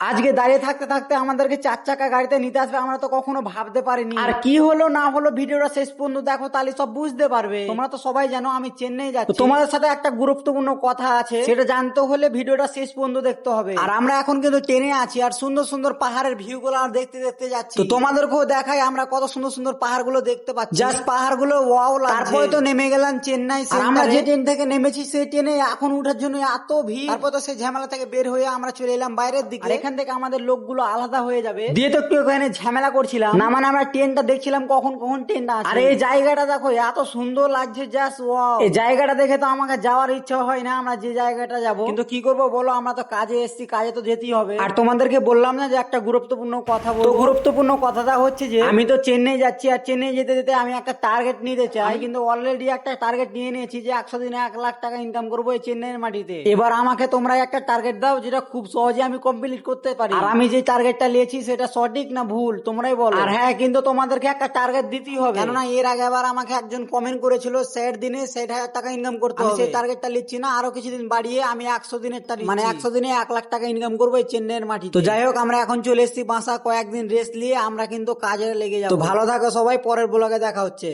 আজকে দাঁড়িয়ে থাকতে থাকতে আমাদেরকে 4 চাকা গাড়িতে নিতে আসবে, আমরা তো কখনো ভাবতে পারিনি। আর কি হলো না হলো ভিডিওটা শেষ পর্যন্ত দেখো, তাহলে সব বুঝতে পারবে। তোমরা তো সবাই জানো আমি চেন্নাই যাচ্ছি, তো তোমাদের সাথে একটা গুরুত্বপূর্ণ কথা আছে, সেটা জানতে হলে ভিডিওটা শেষ পর্যন্ত দেখতে হবে। আর আমরা এখন কিন্তু ট্রেনে আছি, আর সুন্দর সুন্দর পাহাড়ের ভিউ গুলো দেখতে দেখতে যাচ্ছি। তো তোমাদেরকেও দেখাই আমরা কত সুন্দর সুন্দর পাহাড় গুলো দেখতে পাচ্ছি, জাস্ট পাহাড় গুলো ওয়াও লাগছে। তারপরে তো নেমে গেলাম চেন্নাই। আর আমরা যে ট্রেন থেকে নেমেছি সেই ট্রেনে এখন উঠার জন্য এত ভিড়, তারপর তো সেই ঝামেলা থেকে বের হয়ে আমরা চলে এলাম বাইরের দিকে। আর এখান থেকে আমাদের লোকগুলো আলাদা হয়ে যাবে দিয়ে তো একটু এখানে ঝামেলা করছিলাম না, মানে আমরা ট্রেনটা দেখছিলাম কখন কখন ট্রেনটা আসে। আর এই জায়গাটা দেখো এত সুন্দর লাগছে, জাস্ট ওয়াও। এই জায়গাটা দেখে তো আমাকে যাওয়ার ইচ্ছা হয় না আমরা যে জায়গাটা যাব, কিন্তু কি করব বলো, আমরা তো কাজে এসেছি, কাজে তো যেতেই হবে। আর তোমাদেরকে বললাম না যে একটা গুরুত্বপূর্ণ কথা বলবো। গুরুত্বপূর্ণ কথাটা হচ্ছে যে আমি তো চেন্নাই যাচ্ছি, আর চেন্নাই যেতে যেতে আমি একটা টার্গেট নিতে চাই, কিন্তু অলরেডি একটা টার্গেট নিয়ে নিয়েছি যে 100 দিনে 1 লাখ টাকা ইনকাম করবো এই চেন্নাইয়ের মাটিতে। এবার আমাকে তোমরা একটা টার্গেট দাও যেটা খুব সহজে আমি কমপ্লিট করতে পারি। আর আমি যে টার্গেটটা নিয়েছি সেটা সঠিক না ভুল তোমরাই বলো। আর হ্যাঁ, কিন্তু তোমাদেরকে একটা টার্গেট দিতেই হবে, কেননা এর আগে আবার আমাকে একজন কমেন্ট করেছিল 60 দিনে 60,000 টাকা ইনকাম করতে হবে। সেই টার্গেটটা নিচ্ছি না, আরো কিছুদিন বাড়িয়ে আমি 100 দিনের মানে 100 দিনে 1 লাখ টাকা ইনকাম করবো এই চেন্নাইয়ের মাটি। তো যাই হোক, আমরা এখন চলে এসেছি বাসা, কয়েকদিন রেস্ট নিয়ে আমরা কিন্তু কাজে লেগে যাবো। তো ভালো থাকো সবাই, পরের ব্লগে দেখা হচ্ছে।